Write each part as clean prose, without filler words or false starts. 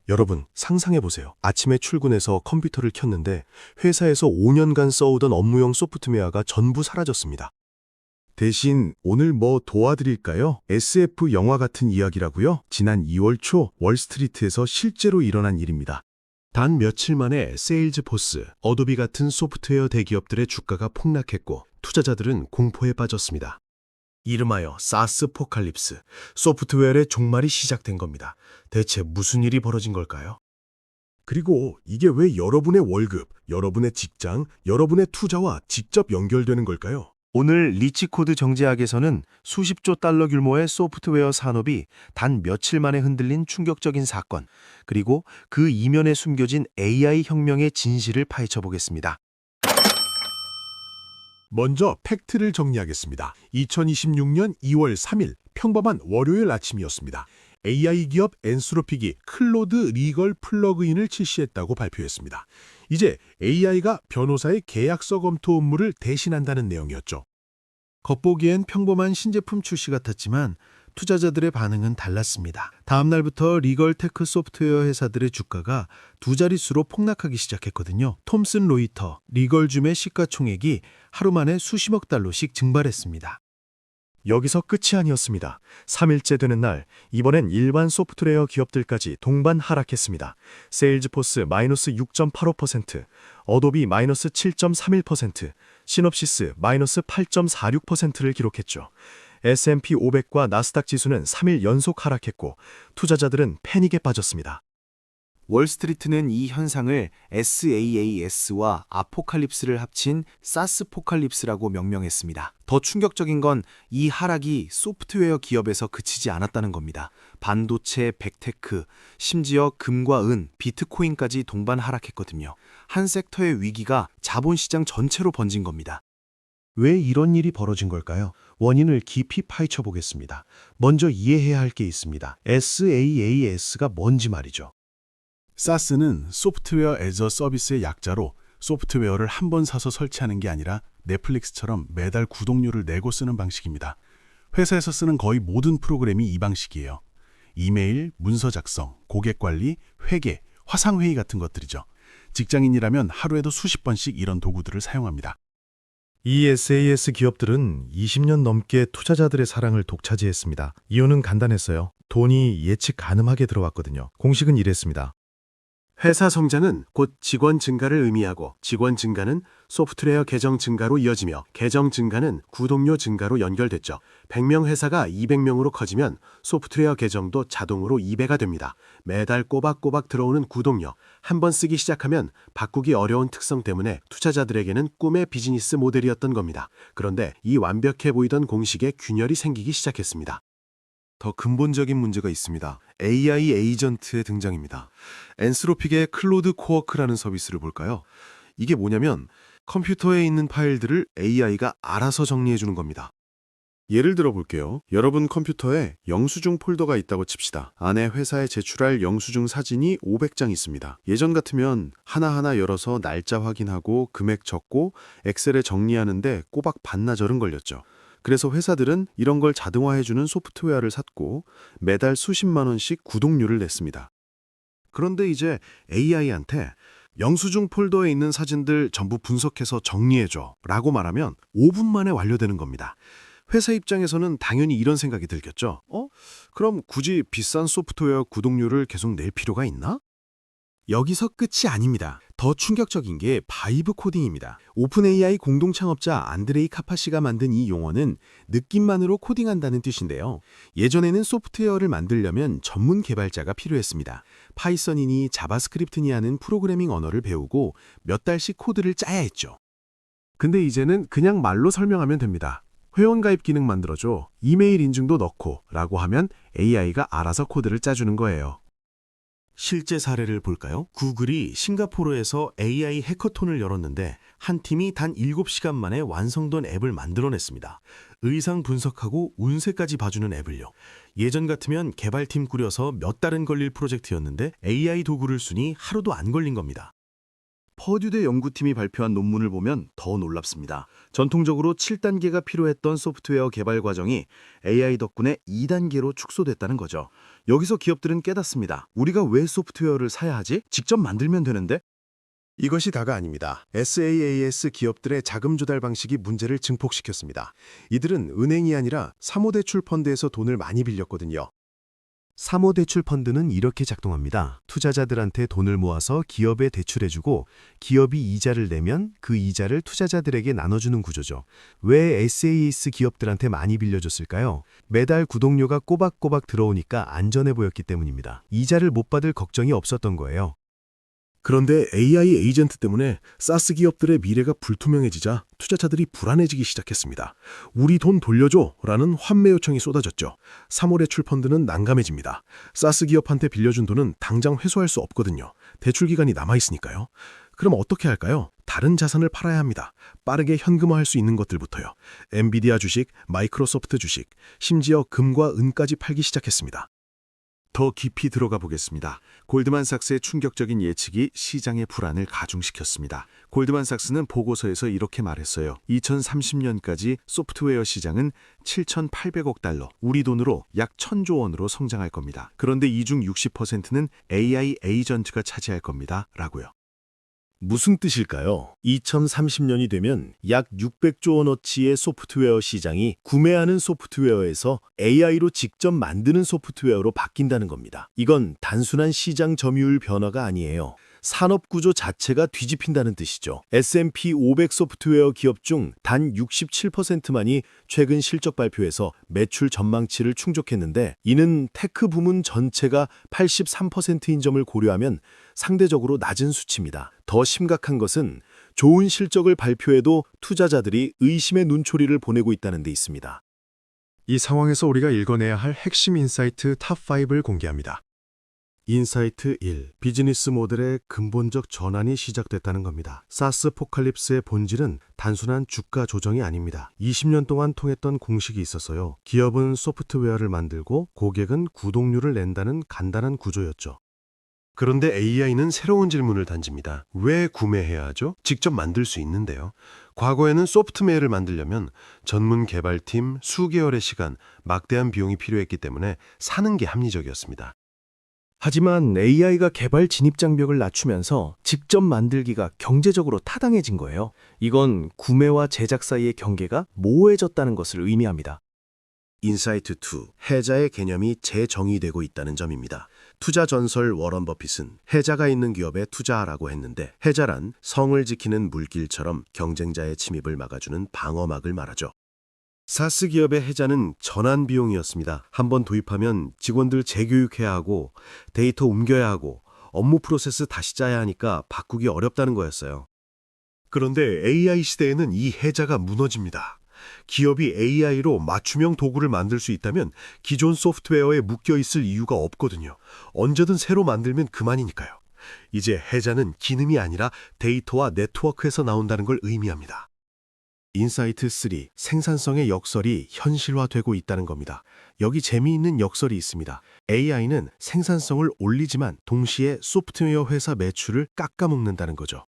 여러분, 상상해보세요. 아침에 출근해서 컴퓨터를 켰는데 회사에서 5년간 써오던 업무용 소프트웨어가 전부 사라졌습니다. 대신 오늘 뭐 도와드릴까요? SF 영화 같은 이야기라고요? 지난 2월 초 월스트리트에서 실제로 일어난 일입니다. 단 며칠 만에 세일즈포스, 어도비 같은 소프트웨어 대기업들의 주가가 폭락했고 투자자들은 공포에 빠졌습니다. 이름하여 사스 포칼립스, 소프트웨어의 종말이 시작된 겁니다. 대체 무슨 일이 벌어진 걸까요? 그리고 이게 왜 여러분의 월급, 여러분의 직장, 여러분의 투자와 직접 연결되는 걸까요? 오늘 리치코드 정제학에서는 수십조 달러 규모의 소프트웨어 산업이 단 며칠 만에 흔들린 충격적인 사건, 그리고 그 이면에 숨겨진 AI 혁명의 진실을 파헤쳐 보겠습니다. 먼저 팩트를 정리하겠습니다. 2026년 2월 3일 평범한 월요일 아침이었습니다. AI 기업 엔스로픽이 클로드 리걸 플러그인을 출시했다고 발표했습니다. 이제 AI가 변호사의 계약서 검토 업무를 대신한다는 내용이었죠. 겉보기엔 평범한 신제품 출시 같았지만 투자자들의 반응은 달랐습니다. 다음 날부터 리걸 테크 소프트웨어 회사들의 주가가 두 자릿수로 폭락하기 시작했거든요. 톰슨 로이터, 리걸줌의 시가총액이 하루 만에 수십억 달러씩 증발했습니다. 여기서 끝이 아니었습니다. 3일째 되는 날, 이번엔 일반 소프트웨어 기업들까지 동반 하락했습니다. 세일즈포스 마이너스 6.85%, 어도비 마이너스 7.31%, 시놉시스 마이너스 8.46%를 기록했죠. S&P 500과 나스닥 지수는 3일 연속 하락했고 투자자들은 패닉에 빠졌습니다. 월스트리트는 이 현상을 SaaS와 아포칼립스를 합친 사스포칼립스라고 명명했습니다. 더 충격적인 건 이 하락이 소프트웨어 기업에서 그치지 않았다는 겁니다. 반도체, 빅테크, 심지어 금과 은, 비트코인까지 동반 하락했거든요. 한 섹터의 위기가 자본시장 전체로 번진 겁니다. 왜 이런 일이 벌어진 걸까요? 원인을 깊이 파헤쳐 보겠습니다. 먼저 이해해야 할 게 있습니다. SaaS가 뭔지 말이죠. 사스는 소프트웨어 애저 서비스의 약자로 소프트웨어를 한 번 사서 설치하는 게 아니라 넷플릭스처럼 매달 구독료를 내고 쓰는 방식입니다. 회사에서 쓰는 거의 모든 프로그램이 이 방식이에요. 이메일, 문서 작성, 고객 관리, 회계, 화상회의 같은 것들이죠. 직장인이라면 하루에도 수십 번씩 이런 도구들을 사용합니다. 이 SAS 기업들은 20년 넘게 투자자들의 사랑을 독차지했습니다. 이유는 간단했어요. 돈이 예측 가능하게 들어왔거든요. 공식은 이랬습니다. 회사 성장은 곧 직원 증가를 의미하고 직원 증가는 소프트웨어 계정 증가로 이어지며 계정 증가는 구독료 증가로 연결됐죠. 100명 회사가 200명으로 커지면 소프트웨어 계정도 자동으로 2배가 됩니다. 매달 꼬박꼬박 들어오는 구독료, 한번 쓰기 시작하면 바꾸기 어려운 특성 때문에 투자자들에게는 꿈의 비즈니스 모델이었던 겁니다. 그런데 이 완벽해 보이던 공식에 균열이 생기기 시작했습니다. 더 근본적인 문제가 있습니다. AI 에이전트의 등장입니다. 엔스로픽의 클로드 코워크라는 서비스를 볼까요? 이게 뭐냐면 컴퓨터에 있는 파일들을 AI가 알아서 정리해주는 겁니다. 예를 들어 볼게요. 여러분 컴퓨터에 영수증 폴더가 있다고 칩시다. 안에 회사에 제출할 영수증 사진이 500장 있습니다. 예전 같으면 하나하나 열어서 날짜 확인하고 금액 적고 엑셀에 정리하는데 꼬박 반나절은 걸렸죠. 그래서 회사들은 이런 걸 자동화해주는 소프트웨어를 샀고 매달 수십만 원씩 구독료를 냈습니다. 그런데 이제 AI한테 영수증 폴더에 있는 사진들 전부 분석해서 정리해줘 라고 말하면 5분 만에 완료되는 겁니다. 회사 입장에서는 당연히 이런 생각이 들겠죠. 그럼 굳이 비싼 소프트웨어 구독료를 계속 낼 필요가 있나? 여기서 끝이 아닙니다. 더 충격적인 게 바이브 코딩입니다. 오픈 AI 공동 창업자 안드레이 카파시가 만든 이 용어는 느낌만으로 코딩한다는 뜻인데요. 예전에는 소프트웨어를 만들려면 전문 개발자가 필요했습니다. 파이썬이니 자바스크립트니 하는 프로그래밍 언어를 배우고 몇 달씩 코드를 짜야 했죠. 근데 이제는 그냥 말로 설명하면 됩니다. 회원가입 기능 만들어줘, 이메일 인증도 넣고 라고 하면 AI가 알아서 코드를 짜주는 거예요. 실제 사례를 볼까요? 구글이 싱가포르에서 AI 해커톤을 열었는데 한 팀이 단 7시간 만에 완성된 앱을 만들어냈습니다. 의상 분석하고 운세까지 봐주는 앱을요. 예전 같으면 개발팀 꾸려서 몇 달은 걸릴 프로젝트였는데 AI 도구를 쓰니 하루도 안 걸린 겁니다. 퍼듀대 연구팀이 발표한 논문을 보면 더 놀랍습니다. 전통적으로 7단계가 필요했던 소프트웨어 개발 과정이 AI 덕분에 2단계로 축소됐다는 거죠. 여기서 기업들은 깨닫습니다. 우리가 왜 소프트웨어를 사야 하지? 직접 만들면 되는데? 이것이 다가 아닙니다. SaaS 기업들의 자금 조달 방식이 문제를 증폭시켰습니다. 이들은 은행이 아니라 사모대출 펀드에서 돈을 많이 빌렸거든요. 사모대출 펀드는 이렇게 작동합니다. 투자자들한테 돈을 모아서 기업에 대출해주고 기업이 이자를 내면 그 이자를 투자자들에게 나눠주는 구조죠. 왜 SaaS 기업들한테 많이 빌려줬을까요? 매달 구독료가 꼬박꼬박 들어오니까 안전해 보였기 때문입니다. 이자를 못 받을 걱정이 없었던 거예요. 그런데 AI 에이전트 때문에 사스 기업들의 미래가 불투명해지자 투자자들이 불안해지기 시작했습니다. 우리 돈 돌려줘 라는 환매 요청이 쏟아졌죠. 사모대출 펀드는 난감해집니다. 사스 기업한테 빌려준 돈은 당장 회수할 수 없거든요. 대출 기간이 남아있으니까요. 그럼 어떻게 할까요? 다른 자산을 팔아야 합니다. 빠르게 현금화할 수 있는 것들부터요. 엔비디아 주식, 마이크로소프트 주식, 심지어 금과 은까지 팔기 시작했습니다. 더 깊이 들어가 보겠습니다. 골드만삭스의 충격적인 예측이 시장의 불안을 가중시켰습니다. 골드만삭스는 보고서에서 이렇게 말했어요. 2030년까지 소프트웨어 시장은 7,800억 달러, 우리 돈으로 약 1,000조 원으로 성장할 겁니다. 그런데 이 중 60%는 AI 에이전트가 차지할 겁니다. 라고요. 무슨 뜻일까요? 2030년이 되면 약 600조 원어치의 소프트웨어 시장이 구매하는 소프트웨어에서 AI로 직접 만드는 소프트웨어로 바뀐다는 겁니다. 이건 단순한 시장 점유율 변화가 아니에요. 산업 구조 자체가 뒤집힌다는 뜻이죠. S&P 500 소프트웨어 기업 중 단 67%만이 최근 실적 발표에서 매출 전망치를 충족했는데 이는 테크 부문 전체가 83%인 점을 고려하면 상대적으로 낮은 수치입니다. 더 심각한 것은 좋은 실적을 발표해도 투자자들이 의심의 눈초리를 보내고 있다는 데 있습니다. 이 상황에서 우리가 읽어내야 할 핵심 인사이트 탑5를 공개합니다. 인사이트 1. 비즈니스 모델의 근본적 전환이 시작됐다는 겁니다. 사스 포칼립스의 본질은 단순한 주가 조정이 아닙니다. 20년 동안 통했던 공식이 있었어요. 기업은 소프트웨어를 만들고 고객은 구독료를 낸다는 간단한 구조였죠. 그런데 AI는 새로운 질문을 던집니다. 왜 구매해야 하죠? 직접 만들 수 있는데요. 과거에는 소프트웨어를 만들려면 전문 개발팀, 수개월의 시간, 막대한 비용이 필요했기 때문에 사는 게 합리적이었습니다. 하지만 AI가 개발 진입장벽을 낮추면서 직접 만들기가 경제적으로 타당해진 거예요. 이건 구매와 제작 사이의 경계가 모호해졌다는 것을 의미합니다. 인사이트 2. 해자의 개념이 재정의되고 있다는 점입니다. 투자 전설 워런 버핏은 해자가 있는 기업에 투자하라고 했는데 해자란 성을 지키는 물길처럼 경쟁자의 침입을 막아주는 방어막을 말하죠. 사스 기업의 해자는 전환 비용이었습니다. 한번 도입하면 직원들 재교육해야 하고 데이터 옮겨야 하고 업무 프로세스 다시 짜야 하니까 바꾸기 어렵다는 거였어요. 그런데 AI 시대에는 이 해자가 무너집니다. 기업이 AI로 맞춤형 도구를 만들 수 있다면 기존 소프트웨어에 묶여 있을 이유가 없거든요. 언제든 새로 만들면 그만이니까요. 이제 해자는 기능이 아니라 데이터와 네트워크에서 나온다는 걸 의미합니다. 인사이트 3. 생산성의 역설이 현실화되고 있다는 겁니다. 여기 재미있는 역설이 있습니다. AI는 생산성을 올리지만 동시에 소프트웨어 회사 매출을 깎아먹는다는 거죠.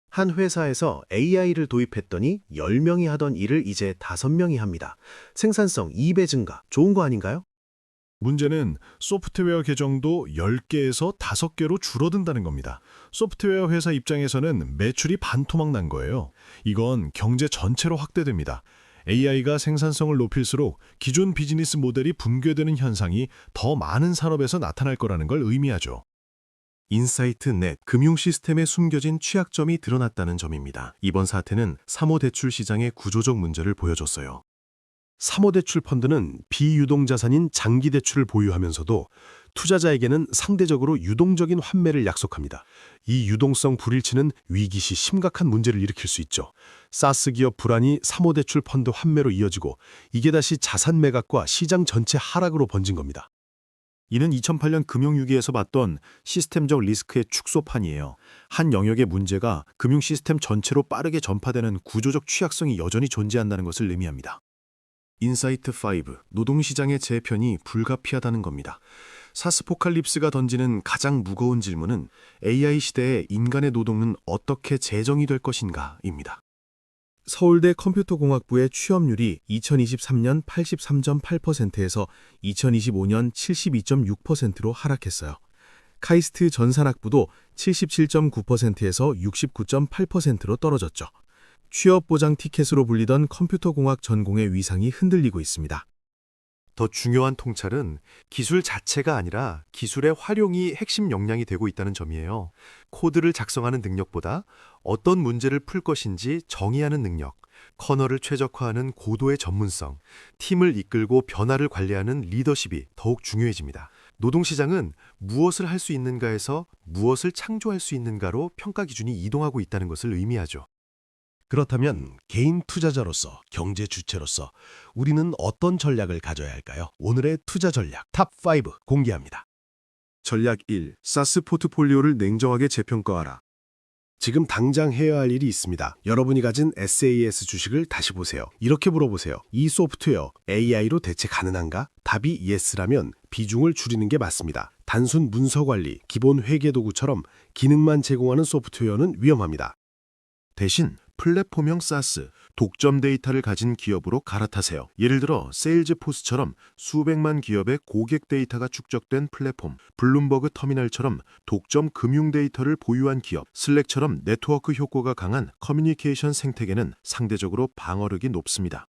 한 회사에서 AI를 도입했더니 10명이 하던 일을 이제 5명이 합니다. 생산성 2배 증가, 좋은 거 아닌가요? 문제는 소프트웨어 계정도 10개에서 5개로 줄어든다는 겁니다. 소프트웨어 회사 입장에서는 매출이 반토막 난 거예요. 이건 경제 전체로 확대됩니다. AI가 생산성을 높일수록 기존 비즈니스 모델이 붕괴되는 현상이 더 많은 산업에서 나타날 거라는 걸 의미하죠. 인사이트 넷, 금융 시스템에 숨겨진 취약점이 드러났다는 점입니다. 이번 사태는 사모대출 시장의 구조적 문제를 보여줬어요. 사모대출 펀드는 비유동자산인 장기대출을 보유하면서도 투자자에게는 상대적으로 유동적인 환매를 약속합니다. 이 유동성 불일치는 위기 시 심각한 문제를 일으킬 수 있죠. 사스 기업 불안이 사모대출 펀드 환매로 이어지고 이게 다시 자산 매각과 시장 전체 하락으로 번진 겁니다. 이는 2008년 금융위기에서 봤던 시스템적 리스크의 축소판이에요. 한 영역의 문제가 금융 시스템 전체로 빠르게 전파되는 구조적 취약성이 여전히 존재한다는 것을 의미합니다. 인사이트 5. 노동시장의 재편이 불가피하다는 겁니다. 사스포칼립스가 던지는 가장 무거운 질문은 AI 시대의 인간의 노동은 어떻게 재정의 될 것인가입니다. 서울대 컴퓨터공학부의 취업률이 2023년 83.8%에서 2025년 72.6%로 하락했어요. 카이스트 전산학부도 77.9%에서 69.8%로 떨어졌죠. 취업 보장 티켓으로 불리던 컴퓨터공학 전공의 위상이 흔들리고 있습니다. 더 중요한 통찰은 기술 자체가 아니라 기술의 활용이 핵심 역량이 되고 있다는 점이에요. 코드를 작성하는 능력보다 어떤 문제를 풀 것인지 정의하는 능력, 커널을 최적화하는 고도의 전문성, 팀을 이끌고 변화를 관리하는 리더십이 더욱 중요해집니다. 노동시장은 무엇을 할 수 있는가에서 무엇을 창조할 수 있는가로 평가 기준이 이동하고 있다는 것을 의미하죠. 그렇다면 개인 투자자로서, 경제 주체로서 우리는 어떤 전략을 가져야 할까요? 오늘의 투자 전략 탑5 공개합니다. 전략 1. 사스 포트폴리오를 냉정하게 재평가하라. 지금 당장 해야 할 일이 있습니다. 여러분이 가진 SAS 주식을 다시 보세요. 이렇게 물어보세요. 이 소프트웨어 AI로 대체 가능한가? 답이 예스라면 비중을 줄이는 게 맞습니다. 단순 문서 관리, 기본 회계 도구처럼 기능만 제공하는 소프트웨어는 위험합니다. 대신 플랫폼형 사스, 독점 데이터를 가진 기업으로 갈아타세요. 예를 들어 세일즈포스처럼 수백만 기업의 고객 데이터가 축적된 플랫폼, 블룸버그 터미널처럼 독점 금융 데이터를 보유한 기업, 슬랙처럼 네트워크 효과가 강한 커뮤니케이션 생태계는 상대적으로 방어력이 높습니다.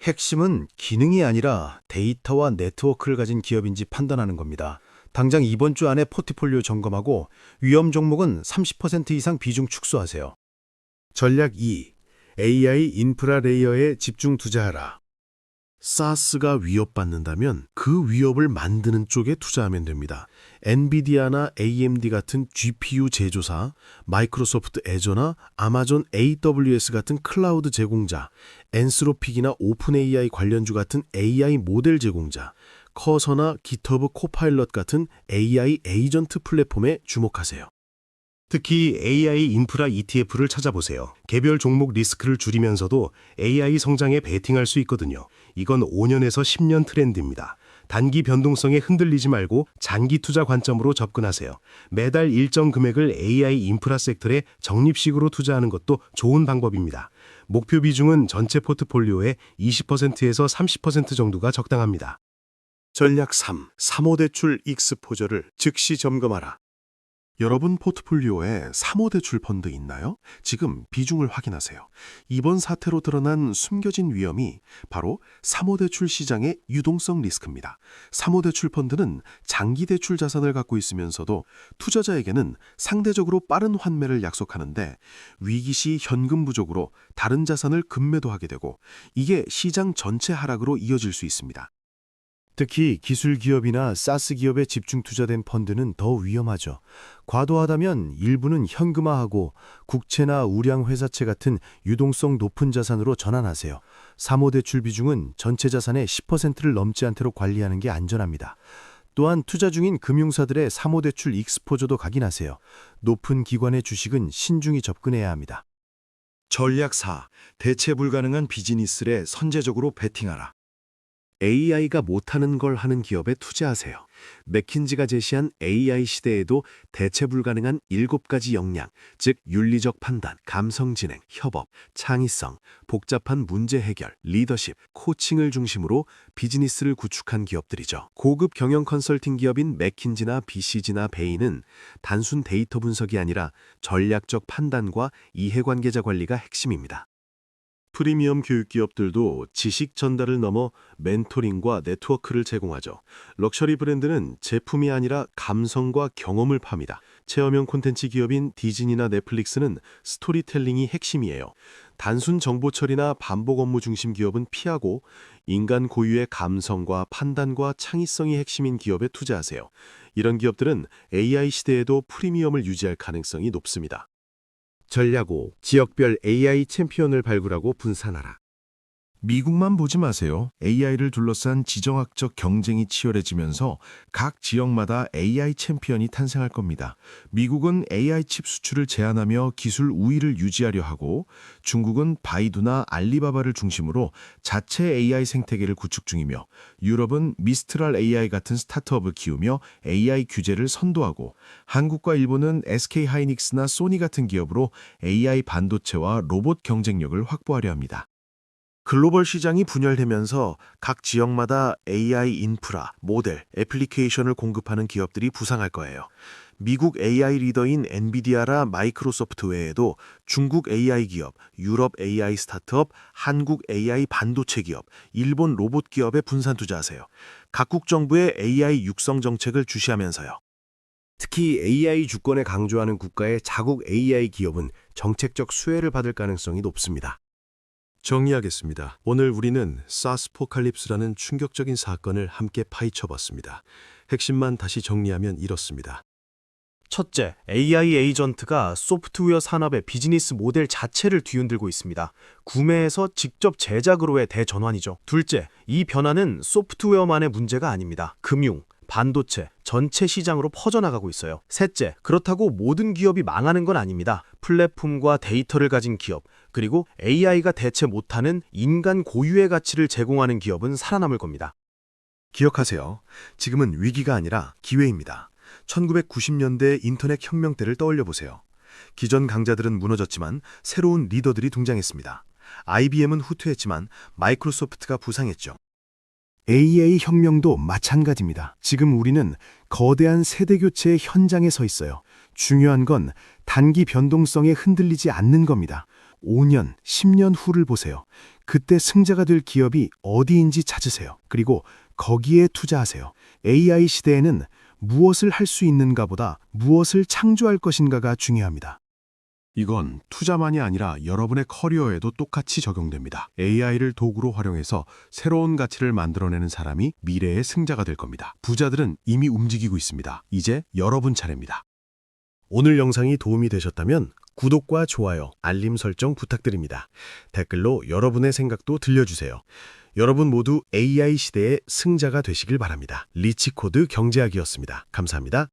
핵심은 기능이 아니라 데이터와 네트워크를 가진 기업인지 판단하는 겁니다. 당장 이번 주 안에 포트폴리오 점검하고 위험 종목은 30% 이상 비중 축소하세요. 전략 2. AI 인프라 레이어에 집중 투자하라. 사스가 위협받는다면 그 위협을 만드는 쪽에 투자하면 됩니다. 엔비디아나 AMD 같은 GPU 제조사, 마이크로소프트 애저나 아마존 AWS 같은 클라우드 제공자, 엔스로픽이나 오픈 AI 관련주 같은 AI 모델 제공자, 커서나 기터브 코파일럿 같은 AI 에이전트 플랫폼에 주목하세요. 특히 AI 인프라 ETF를 찾아보세요. 개별 종목 리스크를 줄이면서도 AI 성장에 베팅할 수 있거든요. 이건 5년에서 10년 트렌드입니다. 단기 변동성에 흔들리지 말고 장기 투자 관점으로 접근하세요. 매달 일정 금액을 AI 인프라 섹터에 적립식으로 투자하는 것도 좋은 방법입니다. 목표 비중은 전체 포트폴리오의 20%에서 30% 정도가 적당합니다. 전략 3. 사모대출 익스포저를 즉시 점검하라. 여러분 포트폴리오에 사모대출 펀드 있나요? 지금 비중을 확인하세요. 이번 사태로 드러난 숨겨진 위험이 바로 사모대출 시장의 유동성 리스크입니다. 사모대출 펀드는 장기 대출 자산을 갖고 있으면서도 투자자에게는 상대적으로 빠른 환매를 약속하는데 위기 시 현금 부족으로 다른 자산을 급매도하게 되고 이게 시장 전체 하락으로 이어질 수 있습니다. 특히 기술 기업이나 사스 기업에 집중 투자된 펀드는 더 위험하죠. 과도하다면 일부는 현금화하고 국채나 우량 회사채 같은 유동성 높은 자산으로 전환하세요. 사모대출 비중은 전체 자산의 10%를 넘지 않도록 관리하는 게 안전합니다. 또한 투자 중인 금융사들의 사모대출 익스포저도 각인하세요. 높은 기관의 주식은 신중히 접근해야 합니다. 전략 4. 대체 불가능한 비즈니스에 선제적으로 베팅하라. AI가 못하는 걸 하는 기업에 투자하세요. 맥킨지가 제시한 AI 시대에도 대체 불가능한 7가지 역량, 즉 윤리적 판단, 감성 진행, 협업, 창의성, 복잡한 문제 해결, 리더십, 코칭을 중심으로 비즈니스를 구축한 기업들이죠. 고급 경영 컨설팅 기업인 맥킨지나 BCG나 베이는 단순 데이터 분석이 아니라 전략적 판단과 이해관계자 관리가 핵심입니다. 프리미엄 교육 기업들도 지식 전달을 넘어 멘토링과 네트워크를 제공하죠. 럭셔리 브랜드는 제품이 아니라 감성과 경험을 팝니다. 체험형 콘텐츠 기업인 디즈니나 넷플릭스는 스토리텔링이 핵심이에요. 단순 정보 처리나 반복 업무 중심 기업은 피하고 인간 고유의 감성과 판단과 창의성이 핵심인 기업에 투자하세요. 이런 기업들은 AI 시대에도 프리미엄을 유지할 가능성이 높습니다. 전략 5. 지역별 AI 챔피언을 발굴하고 분산하라. 미국만 보지 마세요. AI를 둘러싼 지정학적 경쟁이 치열해지면서 각 지역마다 AI 챔피언이 탄생할 겁니다. 미국은 AI 칩 수출을 제한하며 기술 우위를 유지하려 하고, 중국은 바이두나 알리바바를 중심으로 자체 AI 생태계를 구축 중이며, 유럽은 미스트랄 AI 같은 스타트업을 키우며 AI 규제를 선도하고, 한국과 일본은 SK 하이닉스나 소니 같은 기업으로 AI 반도체와 로봇 경쟁력을 확보하려 합니다. 글로벌 시장이 분열되면서 각 지역마다 AI 인프라, 모델, 애플리케이션을 공급하는 기업들이 부상할 거예요. 미국 AI 리더인 엔비디아라 마이크로소프트 외에도 중국 AI 기업, 유럽 AI 스타트업, 한국 AI 반도체 기업, 일본 로봇 기업에 분산 투자하세요. 각국 정부의 AI 육성 정책을 주시하면서요. 특히 AI 주권에 강조하는 국가의 자국 AI 기업은 정책적 수혜를 받을 가능성이 높습니다. 정리하겠습니다. 오늘 우리는 사스포칼립스라는 충격적인 사건을 함께 파헤쳐봤습니다. 핵심만 다시 정리하면 이렇습니다. 첫째, AI 에이전트가 소프트웨어 산업의 비즈니스 모델 자체를 뒤흔들고 있습니다. 구매에서 직접 제작으로의 대전환이죠. 둘째, 이 변화는 소프트웨어만의 문제가 아닙니다. 금융, 반도체, 전체 시장으로 퍼져나가고 있어요. 셋째, 그렇다고 모든 기업이 망하는 건 아닙니다. 플랫폼과 데이터를 가진 기업, 그리고 AI가 대체 못하는 인간 고유의 가치를 제공하는 기업은 살아남을 겁니다. 기억하세요. 지금은 위기가 아니라 기회입니다. 1990년대 인터넷 혁명 때를 떠올려 보세요. 기존 강자들은 무너졌지만 새로운 리더들이 등장했습니다. IBM은 후퇴했지만 마이크로소프트가 부상했죠. AI 혁명도 마찬가지입니다. 지금 우리는 거대한 세대교체의 현장에 서 있어요. 중요한 건 단기 변동성에 흔들리지 않는 겁니다. 5년, 10년 후를 보세요. 그때 승자가 될 기업이 어디인지 찾으세요. 그리고 거기에 투자하세요. AI 시대에는 무엇을 할 수 있는가보다 무엇을 창조할 것인가가 중요합니다. 이건 투자만이 아니라 여러분의 커리어에도 똑같이 적용됩니다. AI를 도구로 활용해서 새로운 가치를 만들어내는 사람이 미래의 승자가 될 겁니다. 부자들은 이미 움직이고 있습니다. 이제 여러분 차례입니다. 오늘 영상이 도움이 되셨다면 구독과 좋아요, 알림 설정 부탁드립니다. 댓글로 여러분의 생각도 들려주세요. 여러분 모두 AI 시대의 승자가 되시길 바랍니다. 리치코드 경제학이었습니다. 감사합니다.